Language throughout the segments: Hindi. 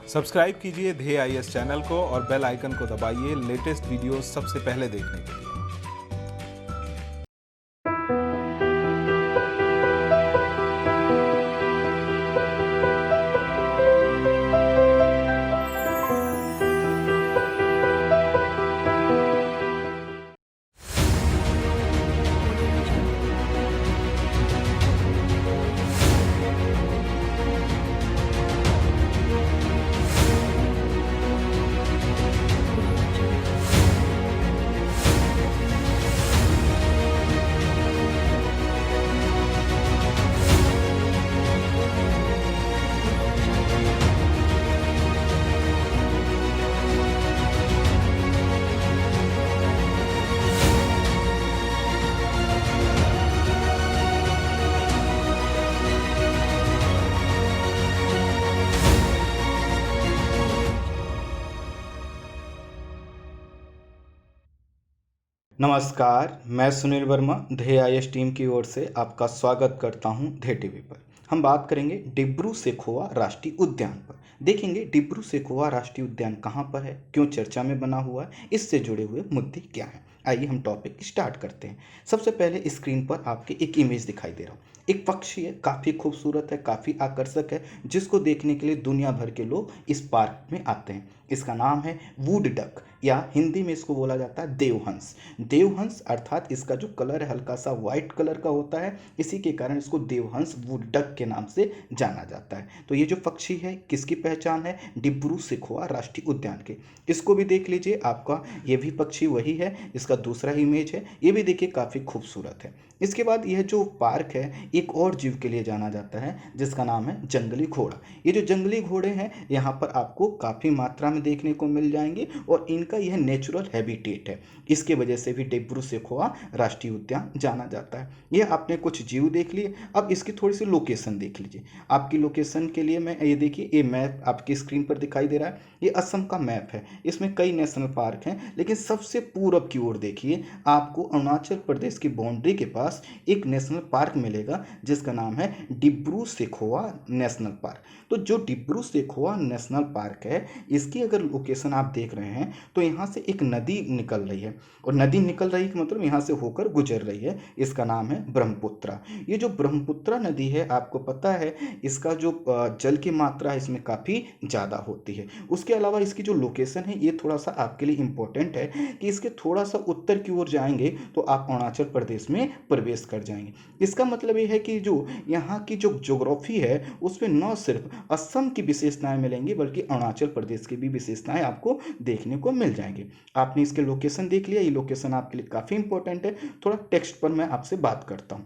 सब्सक्राइब कीजिए ध्येय आईएएस चैनल को और बेल आइकन को दबाइए लेटेस्ट वीडियो सबसे पहले देखने के लिए। नमस्कार, मैं सुनील वर्मा ध्येय आईएएस टीम की ओर से आपका स्वागत करता हूं ध्येय टीवी पर। हम बात करेंगे डिब्रू-सैखोवा राष्ट्रीय उद्यान पर। देखेंगे डिब्रू-सैखोवा राष्ट्रीय उद्यान कहां पर है, क्यों चर्चा में बना हुआ है, इससे जुड़े हुए मुद्दे क्या हैं। आइए हम टॉपिक स्टार्ट करते हैं। सबसे पहले स्क्रीन पर आपके एक इमेज दिखाई दे रहा हूँ। एक पक्षी है, काफ़ी खूबसूरत है, काफ़ी आकर्षक है, जिसको देखने के लिए दुनिया भर के लोग इस पार्क में आते हैं। इसका नाम है वुड डक या हिंदी में इसको बोला जाता है देवहंस। देवहंस अर्थात इसका जो कलर है हल्का सा वाइट कलर का होता है, इसी के कारण इसको देवहंस वुड डक के नाम से जाना जाता है। तो ये जो पक्षी है किसकी पहचान है? डिब्रू-सैखोवा राष्ट्रीय उद्यान के। इसको भी देख लीजिए, आपका ये भी पक्षी वही है, इसका दूसरा इमेज है, ये भी देखिए काफ़ी खूबसूरत है। इसके बाद यह जो पार्क है एक और जीव के लिए जाना जाता है जिसका नाम है जंगली घोड़ा। ये जो जंगली घोड़े हैं यहाँ पर आपको काफ़ी मात्रा में देखने को मिल जाएंगे और इनका यह नेचुरल हैबिटेट है। इसके वजह से भी डिब्रू-सैखोवा राष्ट्रीय उद्यान जाना जाता है। यह आपने कुछ जीव देख लिए, अब इसकी थोड़ी सी लोकेशन देख लीजिए। आपकी लोकेशन के लिए मैं ये देखिए, ये मैप आपकी स्क्रीन पर दिखाई दे रहा है, ये असम का मैप है। इसमें कई नेशनल पार्क हैं, लेकिन सबसे पूरब की ओर देखिए, आपको अरुणाचल प्रदेश की बाउंड्री के पास एक नेशनल पार्क मिलेगा जिसका नाम है डिब्रू-सैखोवा नेशनल पार्क। तो जो डिब्रू-सैखोवा नेशनल पार्क है, इसकी अगर लोकेशन आप देख रहे हैं तो यहाँ से एक नदी निकल रही है, और नदी निकल रही है मतलब यहाँ से होकर गुजर रही है। इसका नाम है ब्रह्मपुत्रा। ये जो ब्रह्मपुत्रा नदी है, आपको पता है इसका जो जल की मात्रा है इसमें काफ़ी ज़्यादा होती है। उसके अलावा इसकी जो लोकेशन है ये थोड़ा सा आपके लिए इम्पोर्टेंट है कि इसके थोड़ा सा उत्तर की ओर जाएंगे तो आप अरुणाचल प्रदेश में प्रवेश कर जाएंगे। इसका मतलब ये है कि जो यहाँ की जो ज्योग्राफी है उसमें न सिर्फ असम की विशेषताएं मिलेंगी बल्कि अरुणाचल प्रदेश की भी विशेषताएं आपको देखने को मिल जाएंगी। आपने इसके लोकेशन देख लिया, ये लोकेशन आपके लिए काफ़ी इंपॉर्टेंट है। थोड़ा टेक्स्ट पर मैं आपसे बात करता हूँ।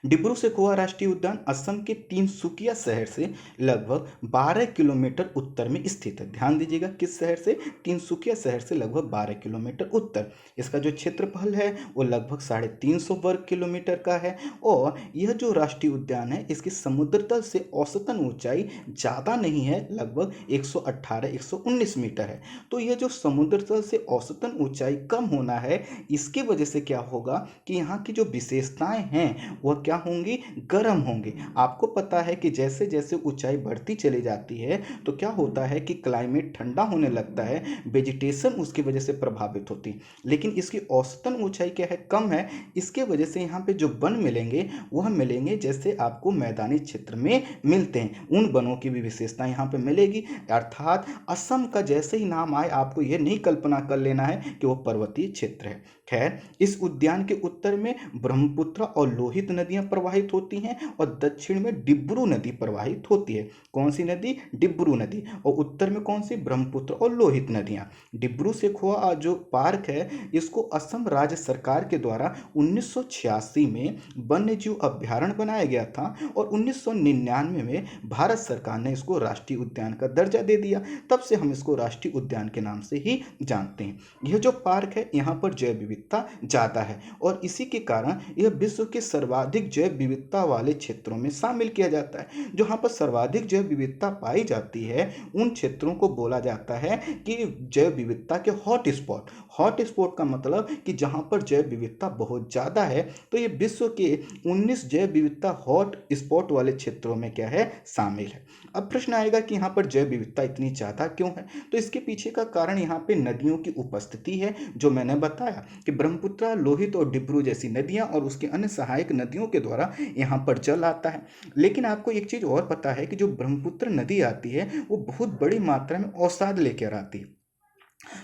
डिब्रू-सैखोवा राष्ट्रीय उद्यान असम के तिनसुकिया शहर से लगभग 12 किलोमीटर उत्तर में स्थित है। ध्यान दीजिएगा, किस शहर से? तिनसुकिया शहर से लगभग 12 किलोमीटर उत्तर। इसका जो क्षेत्रफल है वो लगभग 350 वर्ग किलोमीटर का है, और यह जो राष्ट्रीय उद्यान है इसकी समुद्र तल से औसतन ऊंचाई ज़्यादा नहीं है, लगभग 118-119 मीटर है। तो यह जो समुद्र तल से औसतन ऊंचाई कम होना है, इसके वजह से क्या होगा कि यहाँ की जो विशेषताएं हैं वह क्या होंगी? गर्म होंगी। आपको पता है कि जैसे जैसे ऊंचाई बढ़ती चली जाती है तो क्या होता है कि क्लाइमेट ठंडा होने लगता है, वेजिटेशन उसकी वजह से प्रभावित होती है। लेकिन इसकी औसतन ऊंचाई क्या है? कम है। इसके वजह से यहाँ पे जो वन मिलेंगे वह मिलेंगे जैसे आपको मैदानी क्षेत्र में मिलते हैं, उन वनों की भी विशेषता यहाँ पे मिलेगी। अर्थात असम का जैसे ही नाम आए आपको यह नहीं कल्पना कर लेना है कि वह पर्वतीय क्षेत्र है। खैर, इस उद्यान के उत्तर में ब्रह्मपुत्र और लोहित नदियां प्रवाहित होती हैं और दक्षिण में डिब्रू नदी प्रवाहित होती है। कौन सी नदी? डिब्रू नदी। और उत्तर में कौन सी? ब्रह्मपुत्र और लोहित नदियां। डिब्रू-सैखोवा जो पार्क है इसको असम राज्य सरकार के द्वारा 1986 में वन्य जीव अभ्यारण्य बनाया गया था, और 1999 में भारत सरकार ने इसको राष्ट्रीय उद्यान का दर्जा दे दिया। तब से हम इसको राष्ट्रीय उद्यान के नाम से ही जानते हैं। यह जो पार्क है यहाँ पर जैव विविधता ज़्यादा है, और इसी के कारण यह विश्व के सर्वाधिक सर्वाधिक जैव विविधता वाले क्षेत्रों में शामिल किया जाता है। जहाँ पर सर्वाधिक जैव विविधता पाई जाती है उन क्षेत्रों को बोला जाता है कि जैव विविधता के हॉट स्पॉट। हॉट स्पॉट का मतलब कि जहाँ पर जैव विविधता बहुत ज़्यादा है, तो ये विश्व के 19 जैव विविधता हॉट स्पॉट वाले क्षेत्रों में क्या है, शामिल है। अब प्रश्न आएगा कि यहाँ पर जैव विविधता इतनी ज़्यादा क्यों है? तो इसके पीछे का कारण यहाँ पे नदियों की उपस्थिति है। जो मैंने बताया कि ब्रह्मपुत्र, लोहित और डिब्रू जैसी नदियाँ और उसके अन्य सहायक नदियों के द्वारा यहाँ पर जल आता है। लेकिन आपको एक चीज़ और पता है कि जो ब्रह्मपुत्र नदी आती है वो बहुत बड़ी मात्रा में अवसाद लेकर आती है।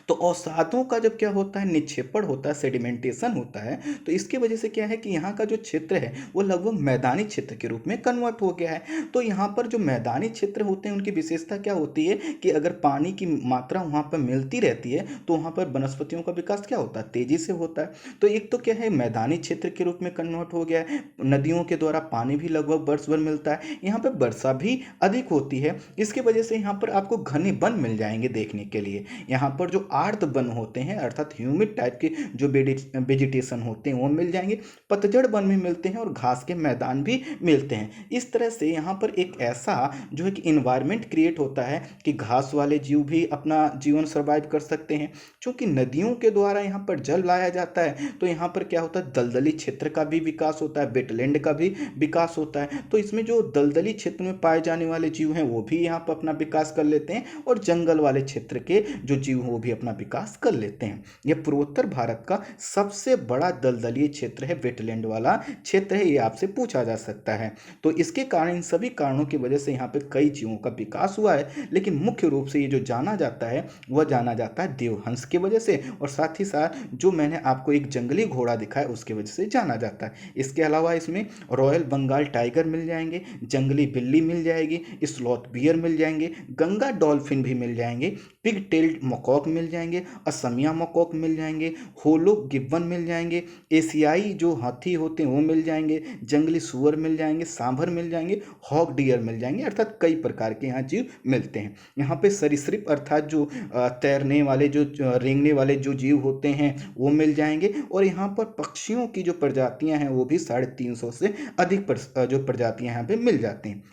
तो अवसादों का जब क्या होता है, निक्षेपण होता है, सेडिमेंटेशन होता है, तो इसकी वजह से क्या है कि यहाँ का जो क्षेत्र है वो लगभग मैदानी क्षेत्र के रूप में कन्वर्ट हो गया है। तो यहाँ पर जो मैदानी क्षेत्र होते हैं उनकी विशेषता क्या होती है कि अगर पानी की मात्रा वहाँ पर मिलती रहती है तो वहाँ पर वनस्पतियों का विकास क्या होता है, तेजी से होता है। तो एक तो क्या है, मैदानी क्षेत्र के रूप में कन्वर्ट हो गया है, नदियों के द्वारा पानी भी लगभग वर्ष भर मिलता है, यहाँ पर वर्षा भी अधिक होती है। इसकी वजह से यहाँ पर आपको घने वन मिल जाएंगे देखने के लिए। यहाँ पर जो आर्द्र वन होते हैं अर्थात ह्यूमिड टाइप के जो वेजिटेशन होते हैं वो मिल जाएंगे, पतझड़ वन भी मिलते हैं और घास के मैदान भी मिलते हैं। इस तरह से यहाँ पर एक ऐसा जो है कि इन्वायरमेंट क्रिएट होता है कि घास वाले जीव भी अपना जीवन सर्वाइव कर सकते हैं। क्योंकि नदियों के द्वारा यहाँ पर जल लाया जाता है तो यहाँ पर क्या होता है, दलदली क्षेत्र का भी विकास होता है, वेटलैंड का भी विकास होता है। तो इसमें जो दलदली क्षेत्र में पाए जाने वाले जीव हैं वो भी यहाँ पर अपना विकास कर लेते हैं और जंगल वाले क्षेत्र के जो जीव हैं वो भी अपना विकास कर लेते हैं। यह पूर्वोत्तर भारत का सबसे बड़ा दलदलीय क्षेत्र है, वेटलैंड वाला क्षेत्र है, ये आपसे पूछा जा सकता है। तो इसके कारण, इन सभी कारणों की वजह से यहाँ पे कई जीवों का विकास हुआ है, लेकिन मुख्य रूप से ये जो जाना जाता है वह जाना जाता है देवहंस की वजह से, और साथ ही साथ जो मैंने आपको एक जंगली घोड़ा दिखाया उसकी वजह से जाना जाता है। इसके अलावा इसमें रॉयल बंगाल टाइगर मिल जाएंगे, जंगली बिल्ली मिल जाएगी, स्लॉथ बियर मिल जाएंगे, गंगा डॉल्फिन भी मिल जाएंगे, पिग टेल्ड मकॉक मिल जाएंगे, असमिया मकॉक मिल जाएंगे, होलो गिब्बन मिल जाएंगे, एशियाई जो हाथी होते हैं वो मिल जाएंगे, जंगली सुअर मिल जाएंगे, सांभर मिल जाएंगे, हॉक डियर मिल जाएंगे, अर्थात कई प्रकार के यहाँ जीव मिलते हैं। यहाँ पे सरीसृप अर्थात जो तैरने वाले, जो रेंगने वाले जो जीव होते हैं वो मिल जाएंगे, और यहाँ पर पक्षियों की जो प्रजातियाँ हैं वो भी 350 से अधिक जो प्रजातियाँ यहाँ पे मिल जाती हैं।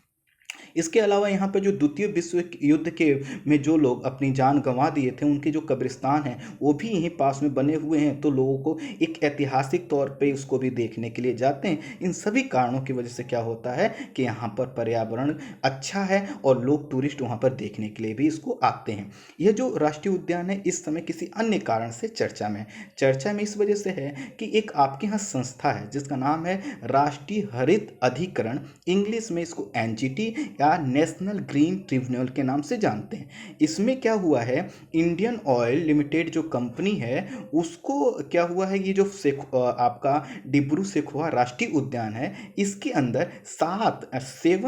इसके अलावा यहाँ पर जो द्वितीय विश्व युद्ध के में जो लोग अपनी जान गंवा दिए थे उनके जो कब्रिस्तान हैं वो भी यहीं पास में बने हुए हैं, तो लोगों को एक ऐतिहासिक तौर पे उसको भी देखने के लिए जाते हैं। इन सभी कारणों की वजह से क्या होता है कि यहाँ पर पर्यावरण अच्छा है और लोग टूरिस्ट वहाँ पर देखने के लिए भी इसको आते हैं। यह जो राष्ट्रीय उद्यान है इस समय किसी अन्य कारण से चर्चा में इस वजह से है कि एक आपके यहाँ संस्था है जिसका नाम है राष्ट्रीय हरित अधिकरण, इंग्लिश में इसको एनजीटी या नेशनल ग्रीन ट्रिब्यूनल के नाम से जानते हैं। इसमें क्या हुआ है, इंडियन ऑयल लिमिटेड जो कंपनी है उसको क्या हुआ है, ये जो आपका डिब्रू सेखोवा राष्ट्रीय उद्यान है इसके अंदर 7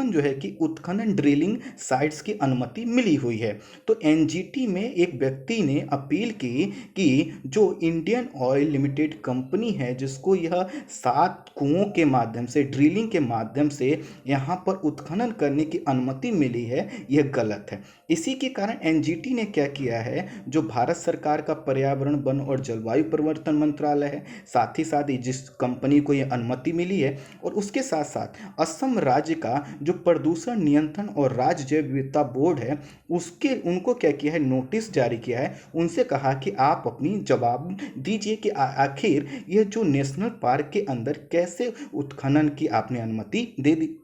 जो है कि उत्खनन ड्रिलिंग साइट्स की अनुमति मिली हुई है। तो एनजीटी में एक व्यक्ति ने अपील की कि जो इंडियन ऑयल लिमिटेड कंपनी है जिसको यह 7 कुओं के माध्यम से, ड्रिलिंग के माध्यम से यहाँ पर उत्खनन करने की अनुमति मिली है, यह गलत है। इसी के कारण एनजीटी ने क्या किया है, जो भारत सरकार का पर्यावरण, वन और जलवायु परिवर्तन मंत्रालय है, साथ ही साथ जिस कंपनी को यह अनुमति मिली है, और उसके साथ साथ असम राज्य का जो प्रदूषण नियंत्रण और राज्य जैव विविधता बोर्ड है उनको क्या किया है, नोटिस जारी किया है। उनसे कहा कि आप अपनी जवाब दीजिए कि आखिर यह जो नेशनल पार्क के अंदर कैसे उत्खनन की आपने अनुमति दे दी।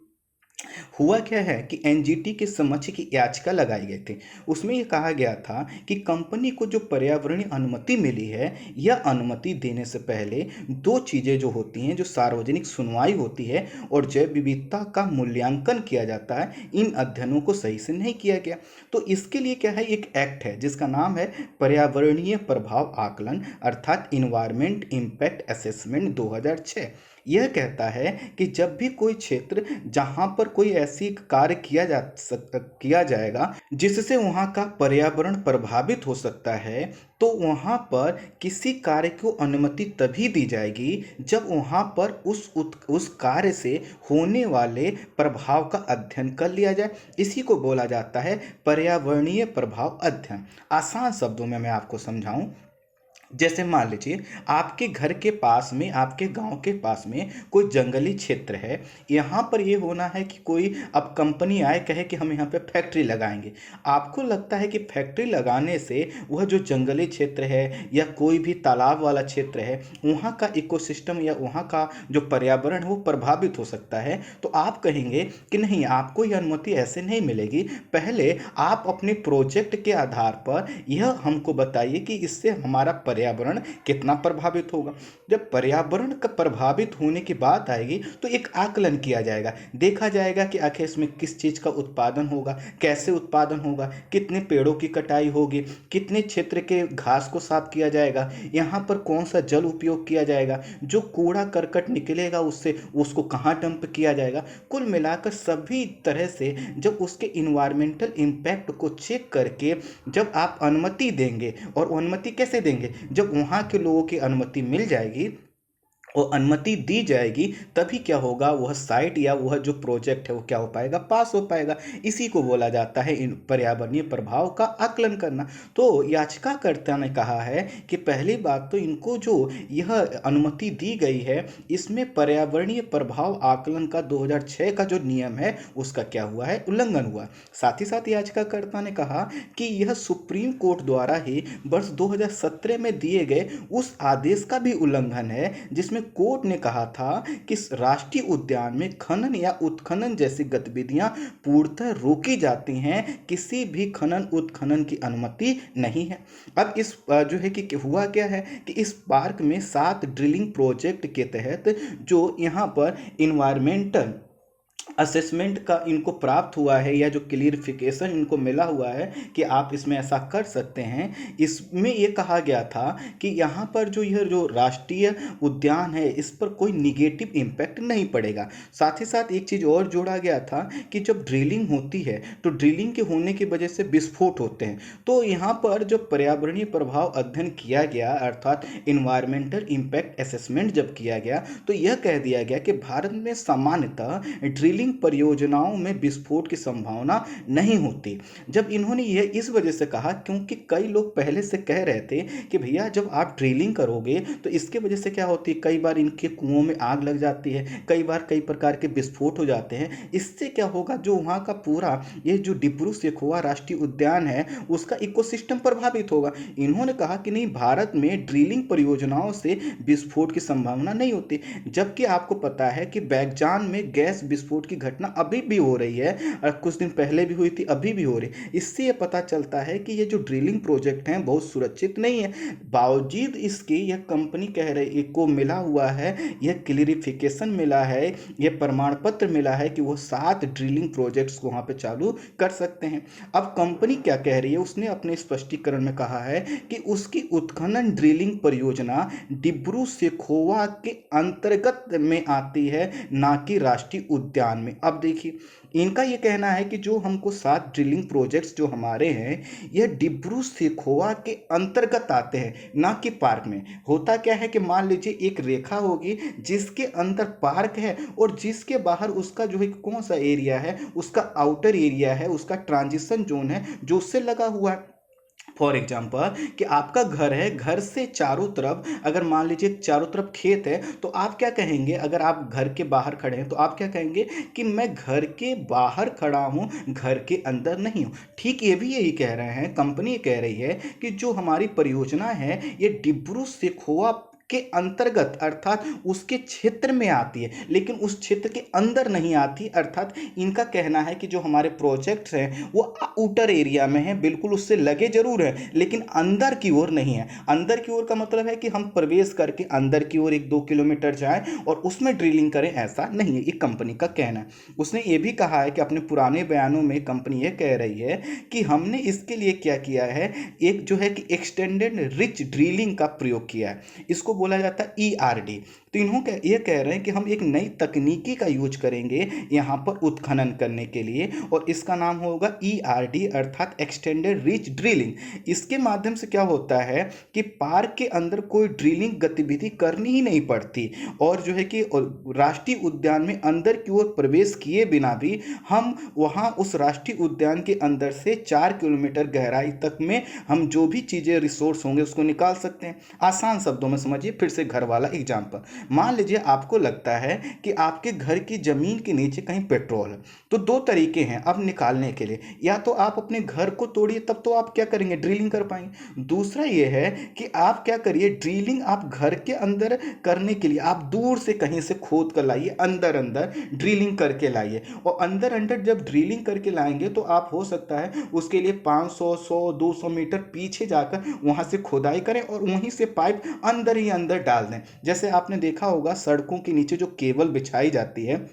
हुआ क्या है कि एनजीटी के समक्ष की याचिका लगाई गई थी, उसमें यह कहा गया था कि कंपनी को जो पर्यावरणीय अनुमति मिली है, यह अनुमति देने से पहले 2 चीज़ें जो होती हैं, जो सार्वजनिक सुनवाई होती है और जैव विविधता का मूल्यांकन किया जाता है, इन अध्ययनों को सही से नहीं किया गया। तो इसके लिए क्या है, एक एक्ट है जिसका नाम है पर्यावरणीय प्रभाव आकलन अर्थात इन्वायरमेंट इम्पैक्ट असेसमेंट 2006। यह कहता है कि जब भी कोई क्षेत्र जहां पर कोई ऐसी कार्य किया जाएगा जिससे वहां का पर्यावरण प्रभावित हो सकता है, तो वहां पर किसी कार्य को अनुमति तभी दी जाएगी जब वहां पर उस कार्य से होने वाले प्रभाव का अध्ययन कर लिया जाए। इसी को बोला जाता है पर्यावरणीय प्रभाव अध्ययन। आसान शब्दों में मैं आपको समझाऊं जैसे मान लीजिए आपके घर के पास में, आपके गांव के पास में कोई जंगली क्षेत्र है। यहाँ पर ये होना है कि कोई अब कंपनी आए कहे कि हम यहाँ पे फैक्ट्री लगाएंगे। आपको लगता है कि फैक्ट्री लगाने से वह जो जंगली क्षेत्र है या कोई भी तालाब वाला क्षेत्र है, वहाँ का इकोसिस्टम या वहाँ का जो पर्यावरण है वो प्रभावित हो सकता है। तो आप कहेंगे कि नहीं, आपको ये अनुमति ऐसे नहीं मिलेगी। पहले आप अपने प्रोजेक्ट के आधार पर यह हमको बताइए कि इससे हमारा पर्यावरण कितना प्रभावित होगा। जब पर्यावरण का प्रभावित होने की बात आएगी तो एक आकलन किया जाएगा, देखा जाएगा कि आखिर इसमें किस चीज़ का उत्पादन होगा, कैसे उत्पादन होगा, कितने पेड़ों की कटाई होगी, कितने क्षेत्र के घास को साफ किया जाएगा, यहाँ पर कौन सा जल उपयोग किया जाएगा, जो कूड़ा करकट निकलेगा उससे उसको कहाँ डंप किया जाएगा। कुल मिलाकर सभी तरह से जब उसके इन्वायरमेंटल इम्पैक्ट को चेक करके जब आप अनुमति देंगे, और अनुमति कैसे देंगे, जब वहाँ के लोगों की अनुमति मिल जाएगी और अनुमति दी जाएगी, तभी क्या होगा, वह साइट या वह जो प्रोजेक्ट है वो क्या हो पाएगा, पास हो पाएगा। इसी को बोला जाता है इन पर्यावरणीय प्रभाव का आकलन करना। तो याचिकाकर्ता ने कहा है कि पहली बात तो इनको जो यह अनुमति दी गई है, इसमें पर्यावरणीय प्रभाव आकलन का 2006 का जो नियम है उसका क्या हुआ है, उल्लंघन हुआ। साथ ही साथ याचिकाकर्ता ने कहा कि यह सुप्रीम कोर्ट द्वारा ही वर्ष 2017 में दिए गए उस आदेश का भी उल्लंघन है जिसमें कोर्ट ने कहा था कि राष्ट्रीय उद्यान में खनन या उत्खनन जैसी गतिविधियां पूर्णतः रोकी जाती हैं, किसी भी खनन उत्खनन की अनुमति नहीं है। अब इस जो है कि हुआ क्या है कि इस पार्क में 7 ड्रिलिंग प्रोजेक्ट के तहत जो यहाँ पर इन्वायरमेंटल असेसमेंट का इनको प्राप्त हुआ है या जो क्लियरिफिकेशन इनको मिला हुआ है कि आप इसमें ऐसा कर सकते हैं, इसमें ये कहा गया था कि यहाँ पर जो यह जो राष्ट्रीय उद्यान है इस पर कोई निगेटिव इम्पैक्ट नहीं पड़ेगा। साथ ही साथ एक चीज़ और जोड़ा गया था कि जब ड्रिलिंग होती है तो ड्रिलिंग के होने की वजह से विस्फोट होते हैं। तो यहाँ पर जो पर्यावरणीय प्रभाव अध्ययन किया गया अर्थात इन्वायरमेंटल इम्पैक्ट असेसमेंट जब किया गया तो यह कह दिया गया कि भारत में सामान्यतः ड्रिलिंग परियोजनाओं में विस्फोट की संभावना नहीं होती। जब इन्होंने यह इस वजह से कहा क्योंकि कई लोग पहले से कह रहे थे कि भैया जब आप ड्रिलिंग करोगे तो इसके वजह से क्या होती है, कई बार इनके कुओं में आग लग जाती है, कई बार कई प्रकार के विस्फोट हो जाते हैं। इससे क्या होगा, जो वहाँ का पूरा ये जो डिब्रू सेखोवा राष्ट्रीय उद्यान है उसका इकोसिस्टम प्रभावित होगा। इन्होंने कहा कि नहीं, भारत में ड्रिलिंग परियोजनाओं से विस्फोट की संभावना नहीं होती। जबकि आपको पता है कि बैगजान में गैस विस्फोट की घटना अभी भी हो रही है और कुछ दिन पहले भी हुई थी, अभी भी हो रही है। इससे यह पता चलता है कि ये जो ड्रिलिंग प्रोजेक्ट हैं बहुत सुरक्षित नहीं है। बावजूद इसके यह कंपनी कह रही को मिला हुआ है, यह क्लियरिफिकेशन मिला है, यह प्रमाण पत्र मिला है कि वो 7 ड्रिलिंग प्रोजेक्ट्स को वहाँ पे चालू कर सकते हैं। अब कंपनी क्या कह रही है, उसने अपने स्पष्टीकरण में कहा है कि उसकी उत्खनन ड्रिलिंग परियोजना डिब्रू सेखोवा के अंतर्गत में आती है, ना कि राष्ट्रीय उद्यान में। अब देखिए इनका ये कहना है कि जो हमको 7 ड्रिलिंग प्रोजेक्ट्स जो हमारे हैं यह डिब्रू सेखोवा के अंतर्गत आते हैं, ना कि पार्क में। होता क्या है कि मान लीजिए एक रेखा होगी जिसके अंदर पार्क है और जिसके बाहर उसका जो है कौन सा एरिया है, उसका आउटर एरिया है, उसका ट्रांजिशन जोन है जो उससे लगा हुआ है। फॉर एग्जाम्पल कि आपका घर है, घर से चारों तरफ अगर मान लीजिए चारों तरफ खेत है तो आप क्या कहेंगे, अगर आप घर के बाहर खड़े हैं तो आप क्या कहेंगे कि मैं घर के बाहर खड़ा हूँ, घर के अंदर नहीं हूँ। ठीक ये भी यही कह रहे हैं, कंपनी कह रही है कि जो हमारी परियोजना है ये डिब्रू सेखोवा के अंतर्गत अर्थात उसके क्षेत्र में आती है, लेकिन उस क्षेत्र के अंदर नहीं आती। अर्थात इनका कहना है कि जो हमारे प्रोजेक्ट्स हैं वो आउटर एरिया में हैं, बिल्कुल उससे लगे जरूर हैं लेकिन अंदर की ओर नहीं है। अंदर की ओर का मतलब है कि हम प्रवेश करके अंदर की ओर 1-2 किलोमीटर जाएं और उसमें ड्रिलिंग करें, ऐसा नहीं है। ये कंपनी का कहना है। उसने ये भी कहा है कि अपने पुराने बयानों में कंपनी ये कह रही है कि हमने इसके लिए क्या किया है, एक जो है कि एक्सटेंडेड रिच ड्रिलिंग का प्रयोग किया है। इसको बोला जाता है ERD। तो ये कह रहे हैं कि हम एक नई तकनीकी का यूज करेंगे यहाँ पर उत्खनन करने के लिए, और इसका नाम होगा ERD अर्थात एक्सटेंडेड रीच ड्रिलिंग। इसके माध्यम से क्या होता है कि पार्क के अंदर कोई ड्रिलिंग गतिविधि करनी ही नहीं पड़ती, और जो है कि राष्ट्रीय उद्यान में अंदर की ओर प्रवेश किए बिना भी हम वहाँ उस राष्ट्रीय उद्यान के अंदर से 4 किलोमीटर गहराई तक में हम जो भी चीज़ें रिसोर्स होंगे उसको निकाल सकते हैं। आसान शब्दों में समझिए, फिर से घर वाला एग्जाम्पल। मान लीजिए आपको लगता है कि आपके घर की ज़मीन के नीचे कहीं पेट्रोल है, तो दो तरीके हैं अब निकालने के लिए। या तो आप अपने घर को तोड़िए, तब तो आप क्या करेंगे, ड्रिलिंग कर पाएंगे। दूसरा ये है कि आप क्या करिए, ड्रिलिंग आप घर के अंदर करने के लिए आप दूर से कहीं से खोद कर लाइए, अंदर अंदर ड्रिलिंग करके लाइए, और अंदर अंदर जब ड्रिलिंग करके लाएंगे तो आप हो सकता है उसके लिए 500, 100, 200 मीटर पीछे जाकर वहां से खुदाई करें और वहीं से पाइप अंदर ही अंदर डाल दें। जैसे आपने देखा होगा सड़कों के नीचे जो केबल बिछाई जाती है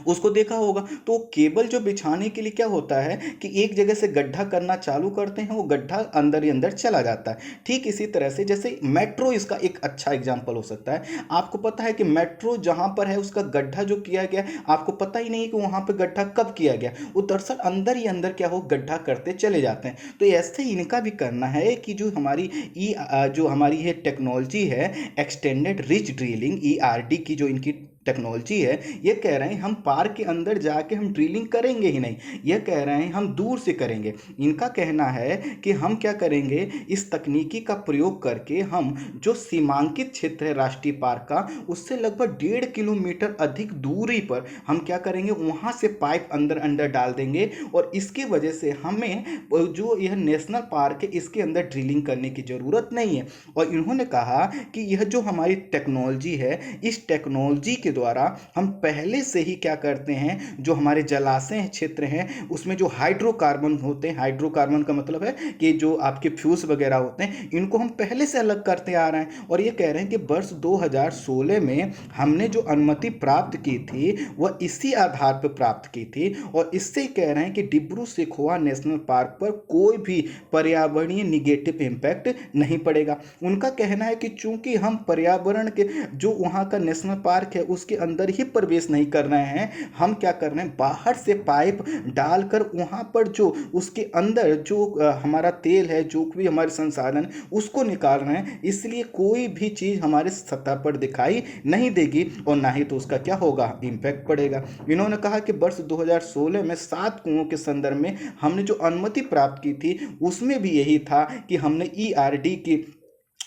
उसको देखा होगा, तो केबल जो बिछाने के लिए क्या होता है कि एक जगह से गड्ढा करना चालू करते हैं, वो गड्ढा अंदर ही अंदर चला जाता है। ठीक इसी तरह से जैसे मेट्रो इसका एक अच्छा एग्जांपल हो सकता है। आपको पता है कि मेट्रो जहां पर है उसका गड्ढा जो किया गया, आपको पता ही नहीं कि वहां पर गड्ढा कब किया गया, वो दरअसल अंदर ही अंदर क्या हो गड्ढा करते चले जाते हैं। तो ऐसे ही इनका भी करना है कि जो हमारी ये टेक्नोलॉजी है एक्सटेंडेड रिच ड्रिलिंग ERD की, जो इनकी टेक्नोलॉजी है, ये कह रहे हैं हम पार्क के अंदर जाके हम ड्रिलिंग करेंगे ही नहीं, ये कह रहे हैं हम दूर से करेंगे। इनका कहना है कि हम क्या करेंगे, इस तकनीकी का प्रयोग करके हम जो सीमांकित क्षेत्र है राष्ट्रीय पार्क का, उससे लगभग 1.5 किलोमीटर अधिक दूरी पर हम क्या करेंगे, वहाँ से पाइप अंदर अंदर डाल देंगे, और इसकी वजह से हमें जो यह नेशनल पार्क है इसके अंदर ड्रिलिंग करने की ज़रूरत नहीं है। और इन्होंने कहा कि यह जो हमारी टेक्नोलॉजी है, इस टेक्नोलॉजी के द्वारा हम पहले से ही क्या करते हैं, जो हमारे जलाशय क्षेत्र हैं उसमें जो हाइड्रोकार्बन होते हैं, हाइड्रोकार्बन का मतलब है कि जो आपके फ्यूज वगैरह होते हैं, इनको हम पहले से अलग करते आ रहे हैं। और ये कह रहे हैं कि वर्ष 2016 में हमने जो अनुमति प्राप्त की थी वह इसी आधार पर प्राप्त की थी, और इससे कह रहे हैं कि डिब्रू सेखोवा नेशनल पार्क पर कोई भी पर्यावरणीय निगेटिव इम्पैक्ट नहीं पड़ेगा। उनका कहना है कि चूंकि हम पर्यावरण के जो वहाँ का नेशनल पार्क है उसके अंदर ही प्रवेश नहीं कर रहे हैं, हम क्या कर रहे हैं, बाहर से पाइप डालकर वहां पर जो उसके अंदर जो हमारा तेल है, जो भी हमारे संसाधन उसको निकाल रहे हैं, इसलिए कोई भी चीज हमारे सतह पर दिखाई नहीं देगी और ना ही तो उसका क्या होगा, इम्पैक्ट पड़ेगा। इन्होंने कहा कि वर्ष 2016 में 7 कुओं के संदर्भ में हमने जो अनुमति प्राप्त की थी उसमें भी यही था कि हमने ERD की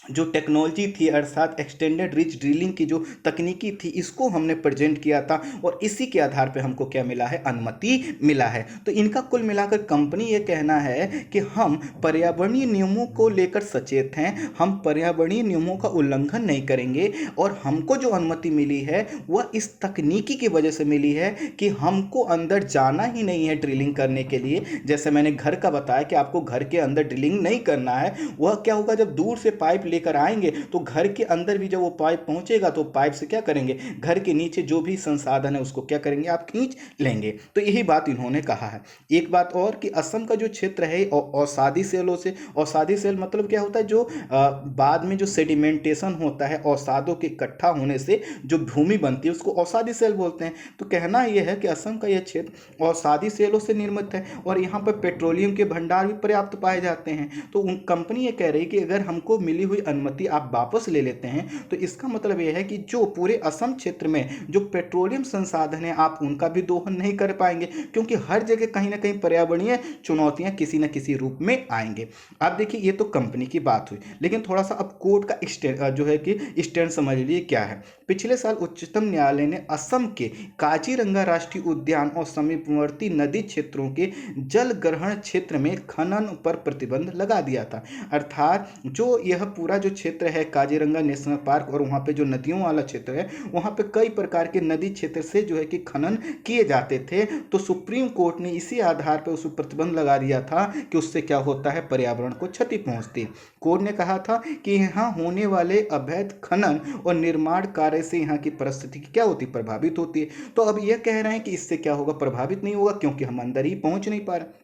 जो टेक्नोलॉजी थी अर्थात एक्सटेंडेड रिच ड्रिलिंग की जो तकनीकी थी, इसको हमने प्रेजेंट किया था, और इसी के आधार पे हमको क्या मिला है, अनुमति मिला है। तो इनका कुल मिलाकर कंपनी ये कहना है कि हम पर्यावरणीय नियमों को लेकर सचेत हैं, हम पर्यावरणीय नियमों का उल्लंघन नहीं करेंगे, और हमको जो अनुमति मिली है वह इस तकनीकी की वजह से मिली है कि हमको अंदर जाना ही नहीं है ड्रिलिंग करने के लिए। जैसे मैंने घर का बताया कि आपको घर के अंदर ड्रिलिंग नहीं करना है, वह क्या होगा, जब दूर से पाइप लेकर आएंगे तो घर के अंदर भी जब वो पाइप पहुंचेगा तो पाइप से क्या करेंगे, घर के नीचे जो भी संसाधन है उसको क्या करेंगे, आप खींच लेंगे। तो यही बात इन्होंने कहा है। एक बात और कि असम का जो क्षेत्र है औषधि सेलों से, औषधि सेल मतलब क्या होता है, जो बाद में जो सेडिमेंटेशन होता है औषधों के इकट्ठा होने से जो भूमि बनती है उसको औषधि सेल बोलते हैं। तो कहना यह है कि असम का यह क्षेत्र औषधि सेलों से निर्मित है, और यहाँ पर पेट्रोलियम के भंडार भी पर्याप्त पाए जाते हैं। तो कंपनी ये कह रही है कि अगर हमको मिली हुई अनुमति आप वापस ले लेते हैं तो इसका मतलब यह है कि जो पूरे असम क्षेत्र में जो पेट्रोलियम संसाधन है आप उनका भी दोहन नहीं कर पाएंगे, क्योंकि हर जगह कहीं ना कहीं पर्यावरणीय चुनौतियां किसी न किसी रूप में आएंगे। आप देखिए ये तो कंपनी की बात हुई, लेकिन थोड़ा सा अब कोर्ट का जो है कि स्टैंड समझ लीजिए क्या है। पिछले साल उच्चतम न्यायालय ने असम के काजीरंगा राष्ट्रीय उद्यान और समीपवर्ती नदी क्षेत्रों के जल ग्रहण क्षेत्र में खनन पर प्रतिबंध लगा दिया था। अर्थात जो यह पूरा जो क्षेत्र है काजीरंगा नेशनल पार्क और वहाँ पे जो नदियों वाला क्षेत्र है, वहाँ पे कई प्रकार के नदी क्षेत्र से जो है कि खनन किए जाते थे। तो सुप्रीम कोर्ट ने इसी आधार पर उस प्रतिबंध लगा दिया था कि उससे क्या होता है, पर्यावरण को क्षति पहुँचती है। कोर्ट ने कहा था कि यहाँ होने वाले अवैध खनन और निर्माण कार्य से यहाँ की परिस्थिति क्या होती, प्रभावित होती है। तो अब यह कह रहे हैं कि इससे क्या होगा, प्रभावित नहीं होगा, क्योंकि हम अंदर ही पहुँच नहीं पा रहे।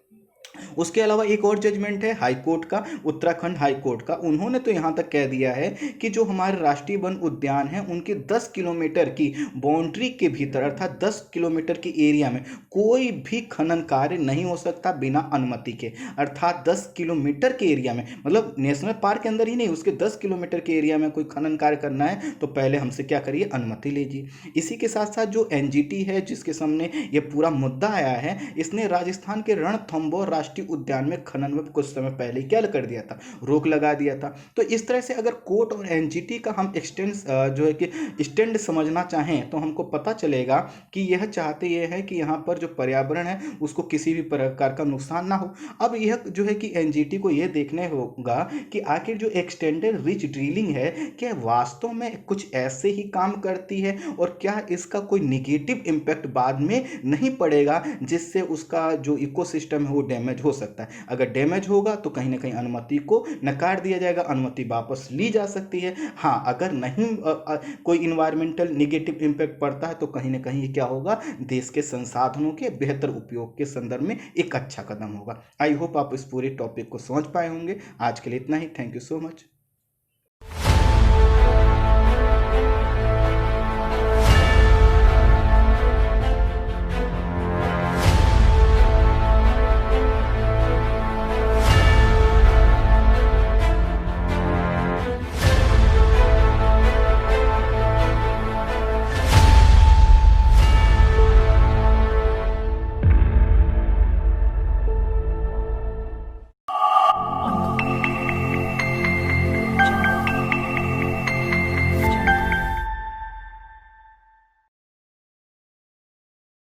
उसके अलावा एक और जजमेंट है हाई कोर्ट का, उत्तराखंड हाई कोर्ट का। उन्होंने तो यहाँ तक कह दिया है कि जो हमारे राष्ट्रीय वन उद्यान है उनके 10 किलोमीटर की बाउंड्री के भीतर अर्थात 10 किलोमीटर की एरिया में कोई भी खनन कार्य नहीं हो सकता बिना अनुमति के। अर्थात 10 किलोमीटर के एरिया में, मतलब नेशनल पार्क के अंदर ही नहीं, उसके 10 किलोमीटर के एरिया में कोई खनन कार्य करना है तो पहले हमसे क्या करिए, अनुमति लीजिए। इसी के साथ साथ जो एनजीटी है जिसके सामने ये पूरा मुद्दा आया है, इसने राजस्थान के रणथंभौर राष्ट्रीय उद्यान में खनन में कुछ समय पहले क्या कर दिया था, रोक लगा दिया था। तो इस तरह से अगर कोर्ट और एनजीटी का हम एक्सटेंड जो है कि स्टैंड समझना चाहें तो हमको पता चलेगा कि यह चाहते ये है कि यहाँ पर जो पर्यावरण है उसको किसी भी प्रकार का नुकसान ना हो। अब यह जो है कि एनजीटी को यह देखने होगा कि आखिर जो एक्सटेंडेड रिच ड्रिलिंग है क्या वास्तव में कुछ ऐसे ही काम करती है और क्या इसका कोई निगेटिव इम्पैक्ट बाद में नहीं पड़ेगा जिससे उसका जो इकोसिस्टम है वो डैमेज हो सकता है। अगर डैमेज होगा तो कहीं ना कहीं अनुमति को नकार दिया जाएगा, अनुमति वापस ली जा सकती है। हाँ, अगर नहीं कोई इन्वायरमेंटल निगेटिव इम्पैक्ट पड़ता है तो कहीं ना कहीं ये क्या होगा, देश के संसाधनों के बेहतर उपयोग के संदर्भ में एक अच्छा कदम होगा। आई होप आप इस पूरे टॉपिक को समझ पाए होंगे। आज के लिए इतना ही। Thank you so much.